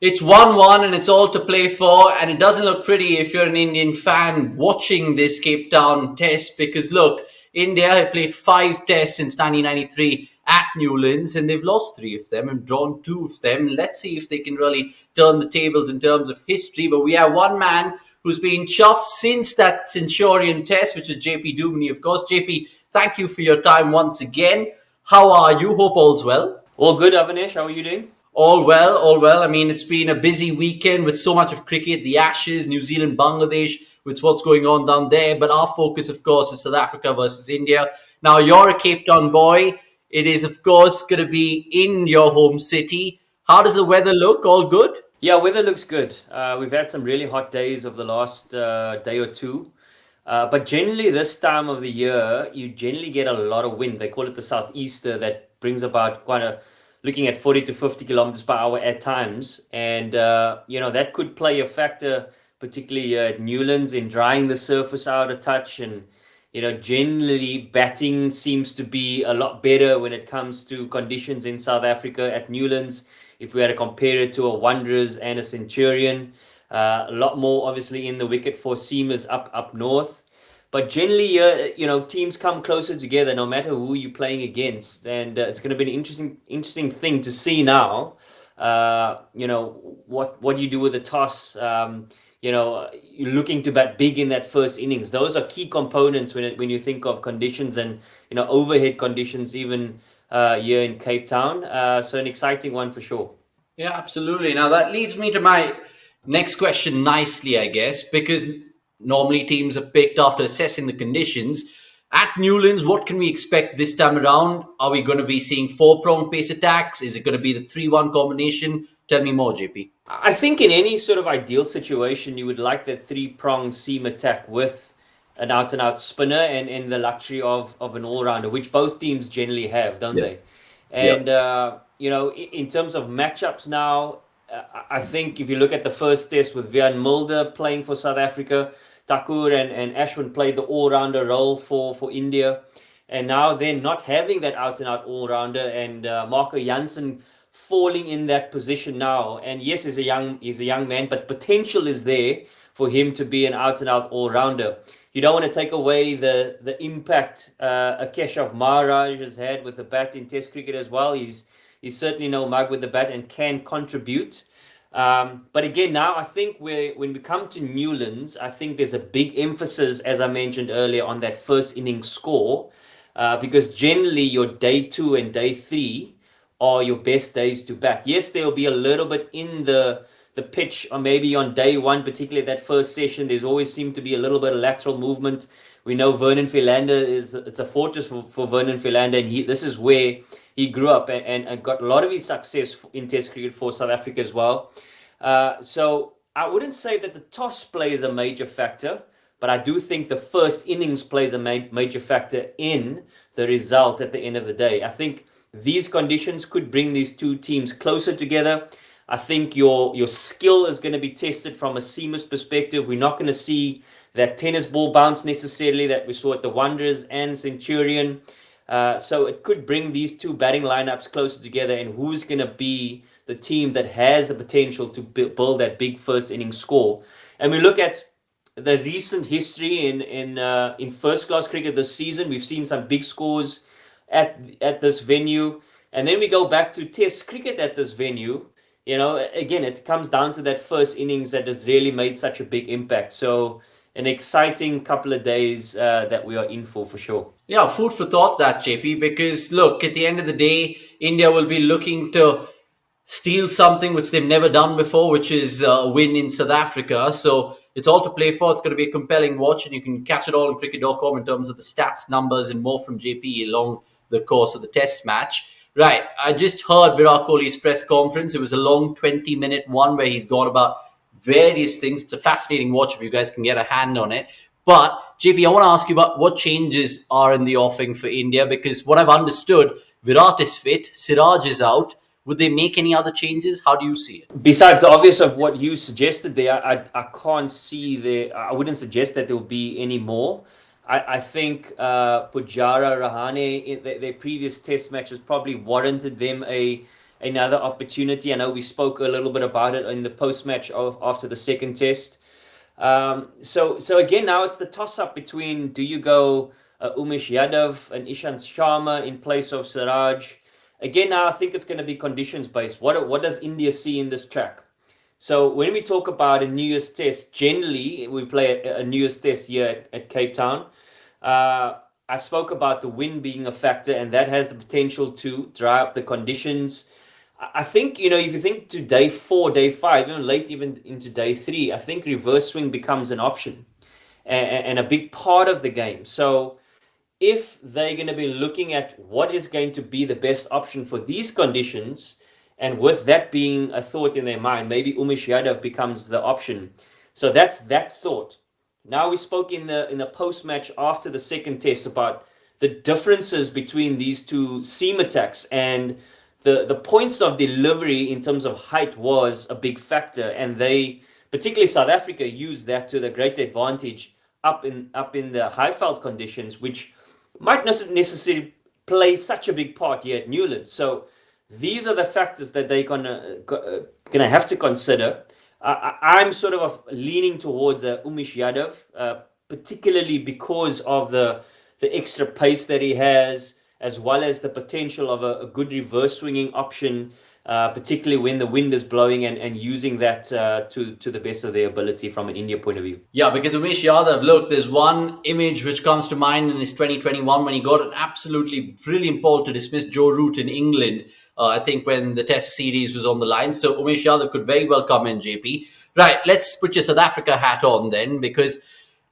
It's 1-1 and it's all to play for, and it doesn't look pretty if you're an Indian fan watching this Cape Town test because look, India have played 5 tests since 1993 at Newlands and they've lost 3 of them and drawn 2 of them. Let's see if they can really turn the tables in terms of history. But we have one man who's been chuffed since that Centurion test, which is JP Dumini, of course. JP, thank you for your time once again. How are you? Hope all's well. All good, Avanesh. How are you doing? All well, all well. I mean, it's been a busy weekend with so much of cricket, the Ashes, New Zealand, Bangladesh, with what's going on down there. But our focus, of course, is South Africa versus India. Now, you're a Cape Town boy. It is, of course, going to be in your home city. How does the weather look? All good? Yeah, weather looks good. We've had some really hot days over the last day or two. But generally, this time of the year, you generally get a lot of wind. They call it the southeaster that brings about looking at 40 to 50 kilometers per hour at times. And, that could play a factor, particularly at Newlands, in drying the surface out a touch. And, generally batting seems to be a lot better when it comes to conditions in South Africa at Newlands. If we had to compare it to a Wanderers and a Centurion, a lot more obviously in the wicket for seamers up north. But generally, teams come closer together no matter who you're playing against, and it's going to be an interesting thing to see now. What you do with the toss. You're looking to bat big in that first innings. Those are key components when you think of conditions and overhead conditions, even here in Cape Town. So an exciting one for sure. Yeah, absolutely. Now, that leads me to my next question nicely, I guess, because normally teams are picked after assessing the conditions. At Newlands, what can we expect this time around? Are we going to be seeing 4-prong pace attacks? Is it going to be the 3-1 combination? Tell me more, JP. I think in any sort of ideal situation, you would like that 3-prong seam attack with an out-and-out spinner and the luxury of an all-rounder, which both teams generally have, don't Yeah. they? And, in terms of matchups now, I think if you look at the first test with Vian Mulder playing for South Africa, Thakur and Ashwin played the all-rounder role for India. And now they're not having that out-and-out all-rounder, and Marco Jansen falling in that position now. And yes, he's a young man, but potential is there for him to be an out-and-out all-rounder. You don't want to take away the impact Keshav Maharaj has had with the bat in Test cricket as well. He's certainly no mug with the bat and can contribute. But again, now I think when we come to Newlands, I think there's a big emphasis, as I mentioned earlier, on that first inning score, because generally your day 2 and day 3 are your best days to bat. Yes, there'll be a little bit in the pitch, or maybe on day 1, particularly that first session, there's always seemed to be a little bit of lateral movement. We know Vernon Philander it's a fortress for Vernon Philander, and this is where he grew up and got a lot of his success in Test cricket for South Africa as well. So I wouldn't say that the toss plays a major factor, but I do think the first innings plays a major factor in the result at the end of the day. I think these conditions could bring these two teams closer together. I think your skill is going to be tested from a seamers perspective. We're not going to see that tennis ball bounce necessarily that we saw at the Wanderers and Centurion. So it could bring these two batting lineups closer together, and who's going to be the team that has the potential to build that big first inning score. And we look at the recent history in first class cricket this season. We've seen some big scores at this venue, and then we go back to Test cricket at this venue. Again, it comes down to that first innings that has really made such a big impact. So an exciting couple of days that we are in for sure. Yeah, food for thought that, JP, because look, at the end of the day, India will be looking to steal something which they've never done before, which is a win in South Africa. So it's all to play for. It's going to be a compelling watch, and you can catch it all on cricket.com in terms of the stats, numbers, and more from JP along the course of the test match. Right, I just heard Virat Kohli's press conference. It was a long 20-minute one where he's gone about various things. It's a fascinating watch if you guys can get a hand on it. But JP, I want to ask you about what changes are in the offing for India, because what I've understood, Virat is fit, Siraj is out. Would they make any other changes? How do you see it? Besides the obvious of what you suggested there, I can't see there. I wouldn't suggest that there will be any more. I think Pujara, Rahane, in their previous test matches probably warranted them a another opportunity. I know we spoke a little bit about it in the post match of after the second test. So again, now it's the toss up between, do you go Umesh Yadav and Ishant Sharma in place of Siraj? Again, now I think it's going to be conditions based. What does India see in this track? So when we talk about a New Year's test, generally we play a New Year's test here at Cape Town. I spoke about the wind being a factor, and that has the potential to dry up the conditions. I think, if you think to day 4, day 5, late even into day 3, I think reverse swing becomes an option and a big part of the game. So if they're going to be looking at what is going to be the best option for these conditions, and with that being a thought in their mind, maybe Umesh Yadav becomes the option. So that's that thought. Now we spoke in the post-match after the second test about the differences between these two seam attacks, and the points of delivery in terms of height was a big factor, and they, particularly South Africa, used that to their great advantage up in the Highveld conditions, which might not necessarily play such a big part here at Newlands. So these are the factors that they're gonna have to consider. I'm sort of leaning towards Umesh Yadav, particularly because of the extra pace that he has, as well as the potential of a good reverse swinging option, particularly when the wind is blowing, and using that to the best of their ability from an India point of view. Yeah, because Umesh Yadav, look, there's one image which comes to mind in his 2021 when he got an absolutely brilliant ball to dismiss Joe Root in England, I think when the test series was on the line. So Umesh Yadav could very well come in, JP. Right, let's put your South Africa hat on then, because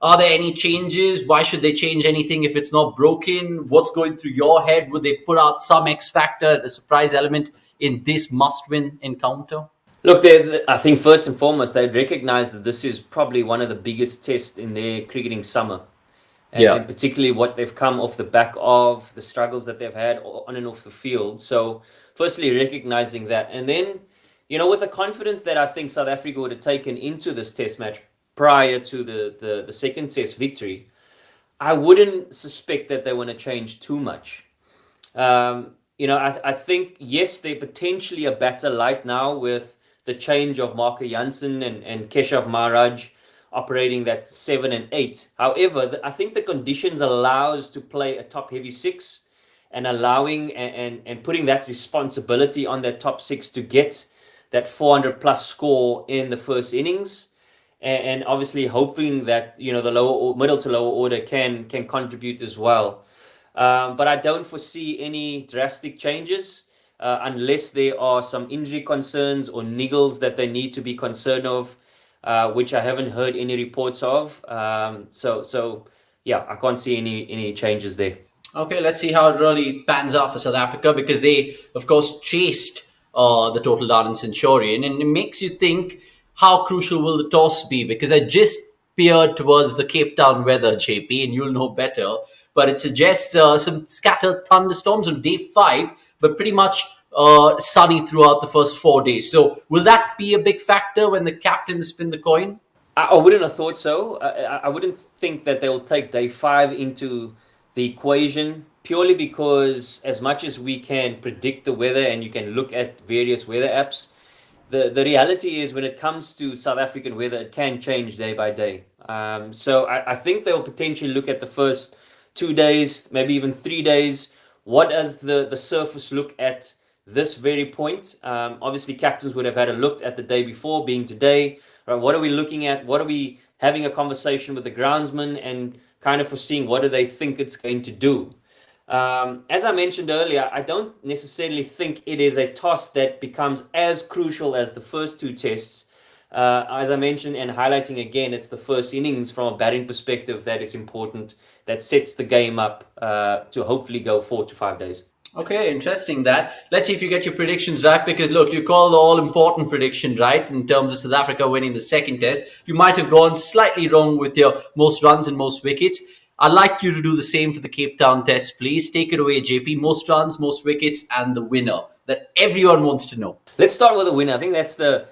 are there any changes? Why should they change anything if it's not broken? What's going through your head? Would they put out some X factor, the surprise element in this must-win encounter? Look, I think first and foremost, they recognize that this is probably one of the biggest tests in their cricketing summer. And particularly what they've come off the back of, the struggles that they've had on and off the field. So firstly, recognizing that. And then, with the confidence that I think South Africa would have taken into this test match prior to the second test victory, I wouldn't suspect that they want to change too much. I think, yes, they're potentially a better light now with the change of Marco Jansen and Keshav Maharaj operating that 7 and 8. However, I think the conditions allows to play a top heavy 6, and allowing and putting that responsibility on that top 6 to get that 400 plus score in the first innings, and obviously hoping that the middle to lower order can contribute as well. But I don't foresee any drastic changes unless there are some injury concerns or niggles that they need to be concerned of, which I haven't heard any reports of. So yeah, I can't see any changes there. Okay, let's see how it really pans out for South Africa, because they, of course, chased the Total Darren Centurion, and it makes you think, how crucial will the toss be? Because I just peered towards the Cape Town weather, JP, and you'll know better, but it suggests some scattered thunderstorms on day 5, but pretty much sunny throughout the first 4 days. So will that be a big factor when the captains spin the coin? I wouldn't have thought so. I wouldn't think that they'll take day 5 into the equation, purely because as much as we can predict the weather and you can look at various weather apps, the reality is when it comes to South African weather, it can change day by day. So I think they'll potentially look at the first 2 days, maybe even 3 days. What does the surface look at this very point? Obviously, captains would have had a look at the day before, being today. Right? What are we looking at? What are we having a conversation with the groundsman and kind of foreseeing what do they think it's going to do? As I mentioned earlier, I don't necessarily think it is a toss that becomes as crucial as the first 2 tests. As I mentioned and highlighting again, it's the first innings from a batting perspective that is important, that sets the game up to hopefully go 4 to 5 days. Okay, interesting that. Let's see if you get your predictions right, because look, you call the all-important prediction right in terms of South Africa winning the second test. You might have gone slightly wrong with your most runs and most wickets. I'd like you to do the same for the Cape Town test, please. Take it away, JP. Most runs, most wickets, and the winner that everyone wants to know. Let's start with the winner. I think that's the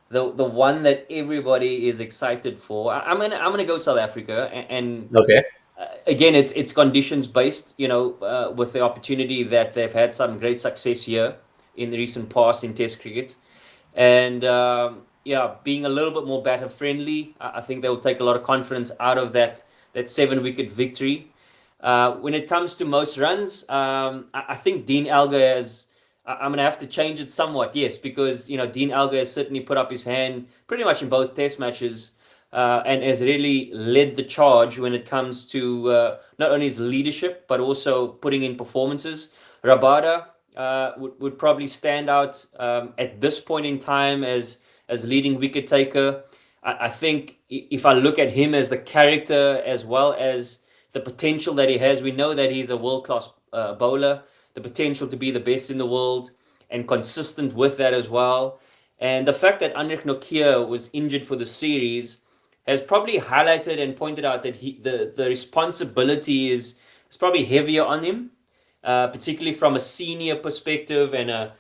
one that everybody is excited for. I'm gonna go South Africa, and okay. Again, it's conditions based. With the opportunity that they've had some great success here. in the recent past in Test cricket. And yeah, being a little bit more batter friendly, I think they will take a lot of confidence out of that 7-wicket victory. When it comes to most runs, I think Dean Elgar has. I'm going to have to change it somewhat, yes, because Dean Elgar has certainly put up his hand pretty much in both Test matches, and has really led the charge when it comes to not only his leadership but also putting in performances. Rabada would probably stand out at this point in time as leading wicket taker. I think if I look at him as the character as well as the potential that he has, we know that he's a world-class bowler, the potential to be the best in the world and consistent with that as well. And the fact that Anrich Nokia was injured for the series has probably highlighted and pointed out that the responsibility is probably heavier on him, particularly from a senior perspective and a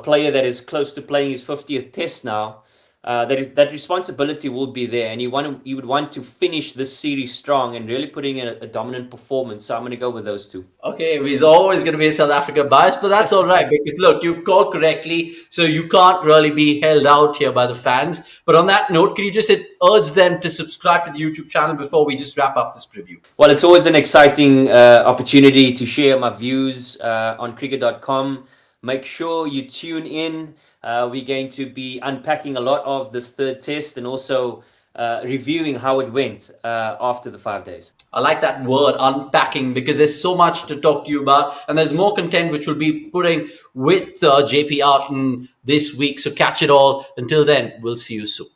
player that is close to playing his 50th Test now. That responsibility will be there, and you would want to finish this series strong and really putting in a dominant performance. So I'm going to go with those two. Okay, he's always going to be a South Africa bias, but that's all right because look, you've called correctly, so you can't really be held out here by the fans. But on that note, can you just urge them to subscribe to the YouTube channel before we just wrap up this preview? Well, it's always an exciting opportunity to share my views on cricket.com. Make sure you tune in. We're going to be unpacking a lot of this third test and also reviewing how it went after the 5 days. I like that word, unpacking, because there's so much to talk to you about, and there's more content which we'll be putting with JP Outen this week. So catch it all. Until then, we'll see you soon.